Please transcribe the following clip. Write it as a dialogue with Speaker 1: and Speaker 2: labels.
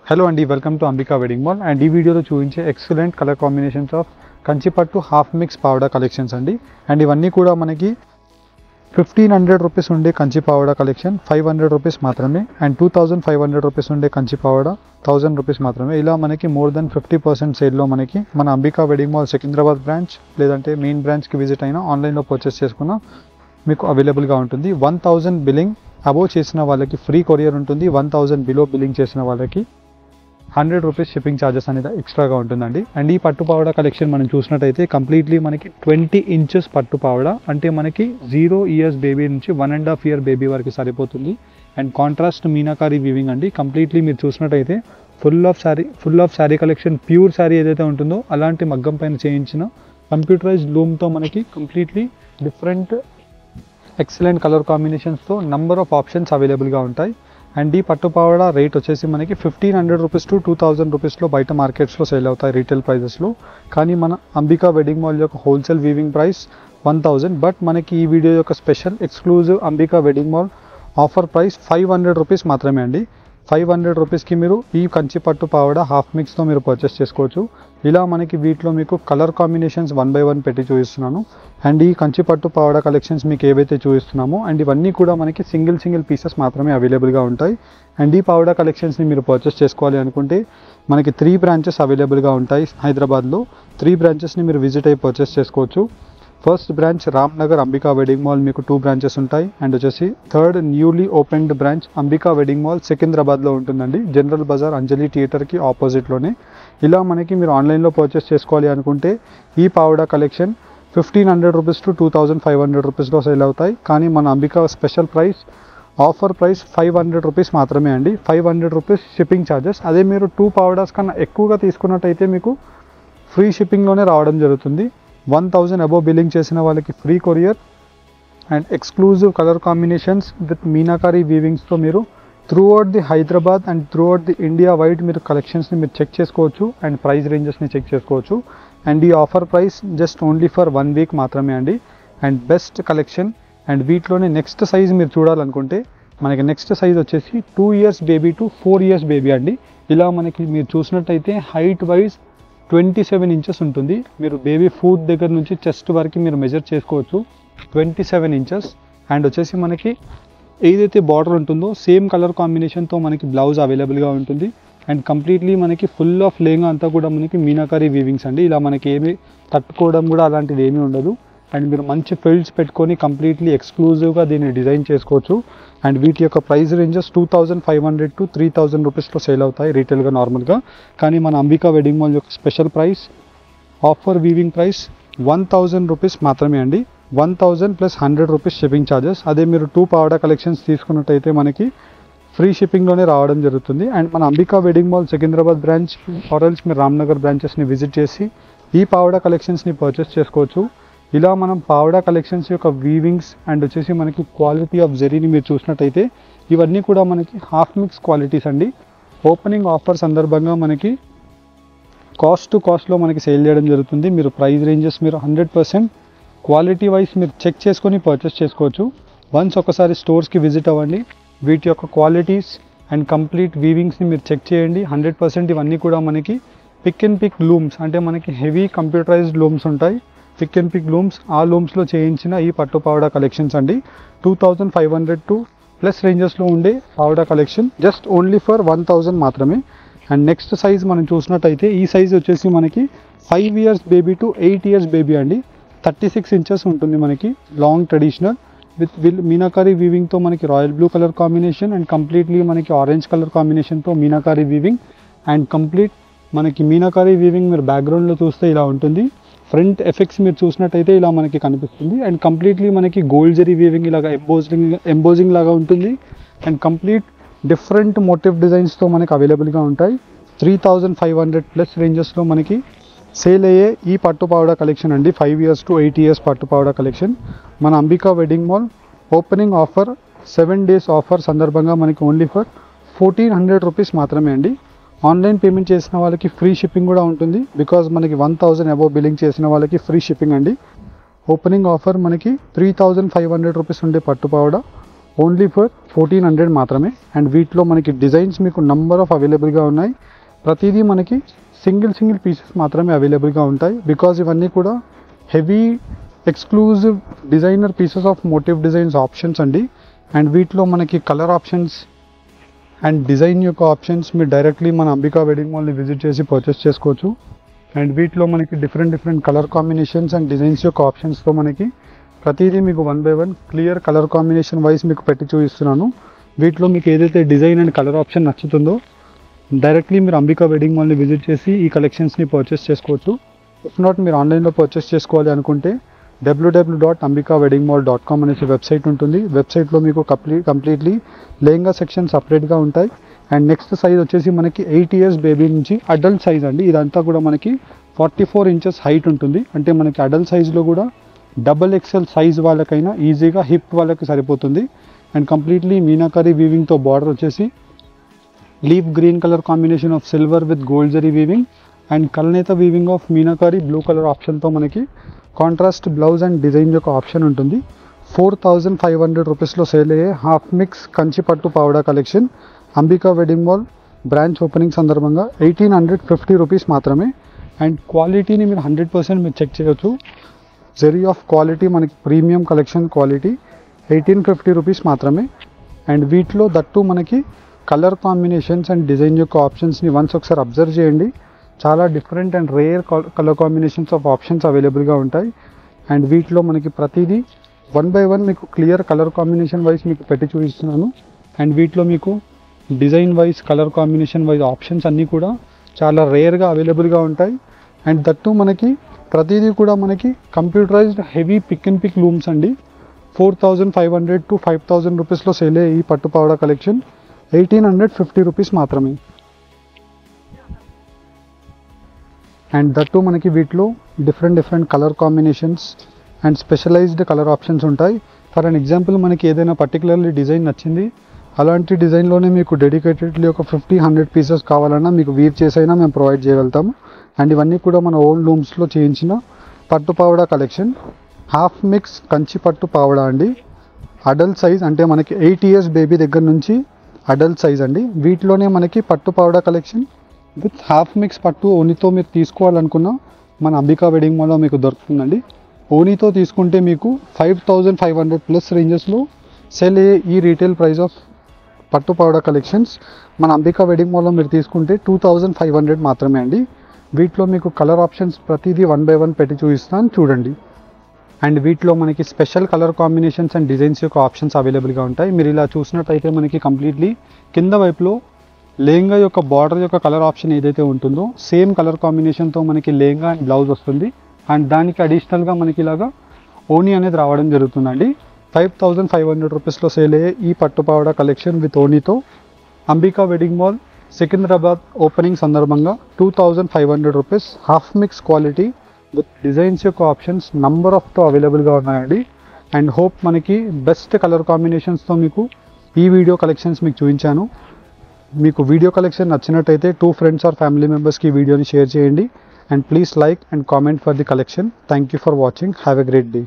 Speaker 1: Hello అండి, welcome to Ambika wedding mall. And ఈ వీడియోలో చూపించే ఎక్సలెంట్ కలర్ కాంబినేషన్స్ ఆఫ్ కంచిపట్టు హాఫ్ మిక్స్ పావడా కలెక్షన్స్ అండి. అండ్ ఇవన్నీ కూడా మనకి 1500 రూపీస్ ఉండే కంచి పావడా కలెక్షన్ 500 రూపీస్ మాత్రమే. అండ్ 2500 రూపీస్ ఉండే కంచి పావడా 1000 రూపీస్ మాత్రమే. ఇలా మనకి మోర్ దెన్ 50% సేల్లో మనకి మన Ambika wedding mall Secunderabad branch లేదంటే మెయిన్ బ్రాంచ్కి విజిట్ అయినా ఆన్లైన్లో పర్చేస్ చేసుకున్న మీకు అవైలబుల్గా ఉంటుంది. 1000 బిల్లింగ్ అబోవ్ చేసిన వాళ్ళకి ఫ్రీ కొరియర్ ఉంటుంది. 1000 బిలో బిల్లింగ్ చేసిన వాళ్ళకి 100 రూపీస్ షిప్పింగ్ ఛార్జెస్ అనేది ఎక్స్ట్రాగా ఉంటుందండి. అండ్ ఈ పట్టు పావడా కలెక్షన్ మనం చూసినట్టయితే కంప్లీట్లీ మనకి 20 ఇంచెస్ పట్టు పావడా, అంటే మనకి 0 ఇయర్స్ బేబీ నుంచి 1.5 ఇయర్ బేబీ వరకు సరిపోతుంది. అండ్ కాంట్రాస్ట్ మీనాకారి వీవింగ్ అండి. కంప్లీట్లీ మీరు చూసినట్టయితే full of sari collection, pure sari ఏదైతే ఉంటుందో అలాంటి మగ్గం పైన చేయించిన కంప్యూటరైజ్డ్ లూమ్తో మనకి కంప్లీట్లీ డిఫరెంట్ ఎక్సలెంట్ కలర్ కాంబినేషన్స్తో నంబర్ ఆఫ్ ఆప్షన్స్ అవైలబుల్గా ఉంటాయి. అండ్ ఈ పట్టు పావడా రేట్ వచ్చేసి మనకి 1500 రూపీస్ టు 2000 రూపీస్లో బయట మార్కెట్స్లో సేల్ అవుతాయి రీటైల్ ప్రైజెస్లో. కానీ మన అంబికా వెడ్డింగ్ మాల్ యొక్క హోల్సేల్ వీవింగ్ ప్రైస్ 1000. బట్ మనకి ఈ వీడియో యొక్క special exclusive Ambika wedding mall offer price 500 rupees మాత్రమే అండి. 500 రూపీస్కి మీరు ఈ కంచి పట్టు పావడా హాఫ్ మిక్స్తో మీరు పర్చేస్ చేసుకోవచ్చు. ఇలా మనకి వీటిలో మీకు కలర్ కాంబినేషన్స్ 1 by 1 పెట్టి చూపిస్తున్నాను. అండ్ ఈ కంచి పట్టు పావడా కలెక్షన్స్ మీకు ఏవైతే చూపిస్తున్నామో అండ్ ఇవన్నీ కూడా మనకి సింగిల్ పీసెస్ మాత్రమే అవైలబుల్గా ఉంటాయి. అండ్ ఈ పావడా కలెక్షన్స్ని మీరు పర్చేస్ చేసుకోవాలి అనుకుంటే మనకి 3 బ్రాంచెస్ అవైలబుల్గా ఉంటాయి హైదరాబాద్లో. 3 బ్రాంచెస్ని మీరు విజిట్ అయ్యి పర్చేస్ చేసుకోవచ్చు. First branch Ramnagar Ambika wedding mall, మీకు 2 బ్రాంచెస్ ఉంటాయి. అండ్ వచ్చేసి third newly opened branch Ambika wedding mall సికింద్రాబాద్లో ఉంటుందండి, జనరల్ బజార్ అంజలి థియేటర్కి ఆపోజిట్లోనే. ఇలా మనకి మీరు ఆన్లైన్లో పర్చేస్ చేసుకోవాలి అనుకుంటే ఈ పావడా కలెక్షన్ 1500 రూపీస్ టు 2500 రూపీస్లో సేల్ అవుతాయి. కానీ మన Ambika special price offer price 500 rupees మాత్రమే అండి. 500 రూపీస్ షిప్పింగ్ ఛార్జెస్. అదే మీరు 2 పావడాస్ కన్నా ఎక్కువగా తీసుకున్నట్టయితే మీకు ఫ్రీ షిప్పింగ్లోనే రావడం జరుగుతుంది. 1000 అబోవ్ బిల్లింగ్ చేసిన వాళ్ళకి free courier and exclusive colour combinations with meenakari వీవింగ్స్తో మీరు throughout the Hyderabad and throughout the India wide మీరు కలెక్షన్స్ని మీరు చెక్ చేసుకోవచ్చు అండ్ ప్రైస్ రేంజెస్ని చెక్ చేసుకోవచ్చు. అండ్ ఈ offer price just only for 1 week మాత్రమే అండి. And best collection. అండ్ వీటిలోనే నెక్స్ట్ సైజ్ మీరు చూడాలనుకుంటే మనకి నెక్స్ట్ సైజ్ వచ్చేసి 2 years baby to 4 years baby అండి. ఇలా మనకి మీరు చూసినట్టయితే హైట్ వైజ్ 27 ఇంచెస్ ఉంటుంది. మీరు బేబీ ఫుట్ దగ్గర నుంచి చెస్ట్ వరకు మీరు మెజర్ చేసుకోవచ్చు. 27 ఇంచెస్. అండ్ వచ్చేసి మనకి ఏదైతే బార్డర్ ఉంటుందో సేమ్ కలర్ కాంబినేషన్తో మనకి బ్లౌజ్ అవైలబుల్గా ఉంటుంది. అండ్ కంప్లీట్లీ మనకి ఫుల్ ఆఫ్ లెహంగా అంతా కూడా మనకి మీనాకారి వీవింగ్స్ అండి. ఇలా మనకి ఏమి తట్టుకోవడం కూడా అలాంటిది ఏమీ ఉండదు. అండ్ మీరు మంచి ఫిల్డ్స్ పెట్టుకొని కంప్లీట్లీ ఎక్స్క్లూజివ్గా దీన్ని డిజైన్ చేసుకోవచ్చు. అండ్ వీటి యొక్క ప్రైస్ రేంజెస్ 2500 టు 3000 రూపీస్లో సేల్ అవుతాయి రీటైల్గా నార్మల్గా. కానీ మన అంబికా వెడ్డింగ్ మాల్ యొక్క special price offer weaving price 1000 rupees మాత్రమే అండి. 1000 ప్లస్ 100 రూపీస్ షిప్పింగ్ ఛార్జెస్. అదే మీరు 2 పావడా కలెక్షన్స్ తీసుకున్నట్టయితే మనకి ఫ్రీ షిప్పింగ్లోనే రావడం జరుగుతుంది. అండ్ మన Ambika wedding mall Secunderabad branch ఆర్ఎల్స్ మీరు రామ్నగర్ బ్రాంచెస్ని విజిట్ చేసి ఈ పావడా కలెక్షన్స్ని పర్చేస్ చేసుకోవచ్చు. ఇలా మనం పావడా కలెక్షన్స్ యొక్క వీవింగ్స్ అండ్ వచ్చేసి మనకి క్వాలిటీ ఆఫ్ జరీని మీరు చూసినట్టయితే ఇవన్నీ కూడా మనకి హాఫ్ మిక్స్ క్వాలిటీస్ అండి. ఓపెనింగ్ ఆఫర్ సందర్భంగా మనకి కాస్ట్ టు కాస్ట్లో మనకి సేల్ చేయడం జరుగుతుంది. మీరు ప్రైస్ రేంజెస్ మీరు 100% క్వాలిటీ వైజ్ మీరు చెక్ చేసుకొని పర్చేస్ చేసుకోవచ్చు. వన్స్ ఒకసారి స్టోర్స్కి విజిట్ అవ్వండి, వీటి యొక్క క్వాలిటీస్ అండ్ కంప్లీట్ వీవింగ్స్ని మీరు చెక్ చేయండి. 100% ఇవన్నీ కూడా మనకి పిక్ అండ్ పిక్ లూమ్స్, అంటే మనకి హెవీ కంప్యూటరైజ్డ్ లూమ్స్ ఉంటాయి. పిక్ అండ్ పిక్ లూమ్స్, ఆ లూమ్స్లో చేయించిన ఈ పట్టు పావడా కలెక్షన్స్ అండి. 2500 టు ప్లస్ రేంజెస్లో ఉండే పావడా కలెక్షన్ జస్ట్ ఓన్లీ ఫర్ 1000 మాత్రమే. అండ్ నెక్స్ట్ సైజ్ మనం చూసినట్టయితే ఈ సైజ్ వచ్చేసి మనకి 5 years baby to 8 years baby అండి. 36 ఇంచెస్ ఉంటుంది మనకి. లాంగ్ ట్రెడిషనల్ విత్ మీనాకారి వీవింగ్తో మనకి royal blue colour combination and completely మనకి ఆరెంజ్ కలర్ కాంబినేషన్తో మీనాకారి వీవింగ్ అండ్ కంప్లీట్ మనకి మీనాకారి వీవింగ్ మీరు బ్యాక్గ్రౌండ్లో చూస్తే ఇలా ఉంటుంది. ఫ్రంట్ ఎఫెక్ట్స్ మీరు చూసినట్టయితే ఇలా మనకి కనిపిస్తుంది. అండ్ కంప్లీట్లీ మనకి గోల్డ్ జరీ వీవింగ్ ఇలాగా ఎంబోజింగ్ లాగా ఉంటుంది. అండ్ కంప్లీట్ డిఫరెంట్ మోటివ్ డిజైన్స్తో మనకి అవైలబుల్గా ఉంటాయి. 3500 ప్లస్ రేంజెస్లో మనకి సేల్ అయ్యే ఈ పట్టు పావడా కలెక్షన్ అండి. 5 ఇయర్స్ టు 8 ఇయర్స్ పట్టు పావడా కలెక్షన్ మన Ambika wedding mall opening offer 7 days offer సందర్భంగా మనకి ఓన్లీ ఫర్ 1400 రూపీస్ మాత్రమే అండి. ఆన్లైన్ పేమెంట్ చేసిన వాళ్ళకి ఫ్రీ షిప్పింగ్ కూడా ఉంటుంది. బికాజ్ మనకి 1000 అబోవ్ బిల్లింగ్ చేసిన వాళ్ళకి ఫ్రీ షిప్పింగ్ అండి. ఓపెనింగ్ ఆఫర్ మనకి 3500 రూపీస్ ఉండే పట్టు పావడా ఓన్లీ ఫర్ 1400 మాత్రమే. అండ్ వీటిలో మనకి డిజైన్స్ మీకు నంబర్ ఆఫ్ అవైలబుల్గా ఉన్నాయి. ప్రతిదీ మనకి సింగిల్ పీసెస్ మాత్రమే అవైలబుల్గా ఉంటాయి. బికాజ్ ఇవన్నీ కూడా heavy exclusive designer pieces of motive designs options అండి. అండ్ వీటిలో మనకి కలర్ ఆప్షన్స్ అండ్ డిజైన్ యొక్క ఆప్షన్స్ మీరు డైరెక్ట్లీ మన అంబికా వెడ్డింగ్ మాల్ని విజిట్ చేసి పర్చేస్ చేసుకోవచ్చు. అండ్ వీటిలో మనకి different colour combinations and designs యొక్క ఆప్షన్స్తో మనకి ప్రతిదీ మీకు 1 by 1 clear colour combination wise మీకు పెట్టి చూపిస్తున్నాను. వీటిలో మీకు ఏదైతే డిజైన్ అండ్ కలర్ ఆప్షన్ నచ్చుతుందో డైరెక్ట్లీ మీరు అంబికా వెడ్డింగ్ మాల్ని విజిట్ చేసి ఈ కలెక్షన్స్ని పర్చేస్ చేసుకోవచ్చు. ఇఫ్ నాట్ మీరు ఆన్లైన్లో పర్చేస్ చేసుకోవాలి అనుకుంటే www.ambikaweddingmall.com అనేసి వెబ్సైట్ ఉంటుంది. వెబ్సైట్లో మీకు కంప్లీట్లీ లెహంగా సెక్షన్ సపరేట్గా ఉంటాయి. అండ్ నెక్స్ట్ సైజ్ వచ్చేసి మనకి 8 years బేబీ నుంచి అడల్ట్ సైజ్ అండి. ఇదంతా కూడా మనకి 44 inches హైట్ ఉంటుంది. అంటే మనకి అడల్ట్ సైజ్లో కూడా XXL సైజ్ వాళ్ళకైనా ఈజీగా హిప్ వాళ్ళకి సరిపోతుంది. అండ్ కంప్లీట్లీ మీనాకారీ వీవింగ్తో బార్డర్ వచ్చేసి leaf green colour combination of silver with gold zari weaving and కల్నేత weaving of meenakari blue colour ఆప్షన్తో మనకి కాంట్రాస్ట్ బ్లౌజ్ అండ్ డిజైన్ యొక్క ఆప్షన్ ఉంటుంది. 4500 రూపీస్లో సేల్ అయ్యే హాఫ్ మిక్స్ కంచి పట్టు పావడా collection Ambika wedding mall branch opening సందర్భంగా 1850 రూపీస్ మాత్రమే. అండ్ క్వాలిటీని మీరు 100% మీరు చెక్ చేయొచ్చు. జరీ ఆఫ్ క్వాలిటీ మనకి ప్రీమియం కలెక్షన్ క్వాలిటీ 1850 రూపీస్ మాత్రమే. అండ్ వీటిలో దట్టు మనకి కలర్ కాంబినేషన్స్ అండ్ డిజైన్ యొక్క ఆప్షన్స్ని వన్స్ ఒకసారి అబ్జర్వ్ చేయండి. చాలా different and rare colour combinations of options అవైలబుల్గా ఉంటాయి. అండ్ వీటిలో మనకి ప్రతిదీ 1 by 1 మీకు క్లియర్ కలర్ కాంబినేషన్ వైజ్ మీకు పెట్టి చూపిస్తున్నాను. అండ్ వీటిలో మీకు design wise colour combination wise options అన్నీ కూడా చాలా రేర్గా అవైలబుల్గా ఉంటాయి. అండ్ దట్టు మనకి ప్రతిదీ కూడా మనకి computerised heavy pick and pick looms అండి. 4500 to 5000 రూపీస్లో సేల్ అయ్యే ఈ పట్టు పావడా కలెక్షన్ 1850 రూపీస్ మాత్రమే. అండ్ దట్టు మనకి వీటిలో different colour combinations and specialised colour options ఉంటాయి. ఫర్ అన్ ఎగ్జాంపుల్ మనకి ఏదైనా పర్టికులర్లీ డిజైన్ నచ్చింది, అలాంటి డిజైన్లోనే మీకు డెడికేటెడ్లీ ఒక 50-100 పీసెస్ కావాలన్నా మీకు వీవ్ చేసైనా మేము ప్రొవైడ్ చేయగలుగుతాము. అండ్ ఇవన్నీ కూడా మన ఓన్ లూమ్స్లో చేయించిన పట్టు పావడా కలెక్షన్ హాఫ్ మిక్స్ కంచి పట్టు పావడా అండి. అడల్ట్ సైజ్ అంటే మనకి 8 years బేబీ దగ్గర నుంచి అడల్ట్ సైజ్ అండి. వీటిలోనే మనకి పట్టు పావడా కలెక్షన్ విత్ హాఫ్ మిక్స్ పట్టు ఓనీతో మీరు తీసుకోవాలనుకున్న మన అంబికా వెడ్డింగ్ మాల్లో మీకు దొరుకుతుందండి. ఓనీతో తీసుకుంటే మీకు 5500 ప్లస్ రేంజెస్లో సెల్ అయ్యే ఈ రీటైల్ ప్రైస్ ఆఫ్ పట్టు పావడా కలెక్షన్స్ మన అంబికా వెడ్డింగ్ మాల్లో మీరు తీసుకుంటే 2500 మాత్రమే అండి. వీటిలో మీకు కలర్ ఆప్షన్స్ ప్రతిదీ 1 by 1 పెట్టి చూపిస్తాను చూడండి. అండ్ వీటిలో మనకి special colour combinations and designs యొక్క ఆప్షన్స్ అవైలబుల్గా ఉంటాయి. మీరు ఇలా చూసినట్టయితే మనకి కంప్లీట్లీ కింద వైపులో లెహంగా యొక్క బార్డర్ యొక్క కలర్ ఆప్షన్ ఏదైతే ఉంటుందో సేమ్ కలర్ కాంబినేషన్తో మనకి లెహంగా అండ్ బ్లౌజ్ వస్తుంది. అండ్ దానికి అడిషనల్గా మనకి ఇలాగా ఓనీ అనేది రావడం జరుగుతుందండి. 5500 రూపీస్లో సేల్ అయ్యే ఈ పట్టు పావడా కలెక్షన్ విత్ ఓనీతో Ambika wedding mall Secunderabad opening సందర్భంగా 2500 rupees half mix quality with designs యొక్క ఆప్షన్స్ నంబర్ ఆఫ్తో అవైలబుల్గా ఉన్నాయండి. అండ్ హోప్ మనకి బెస్ట్ కలర్ కాంబినేషన్స్తో మీకు ఈ వీడియో కలెక్షన్స్ మీకు చూపించాను. మీకు వీడియో కలెక్షన్ నచ్చినట్టయితే 2 friends ఆర్ ఫ్యామిలీ మెంబర్స్కి ఈ వీడియోని షేర్ చేయండి. And please like and comment for the collection. Thank you for watching. Have a great day.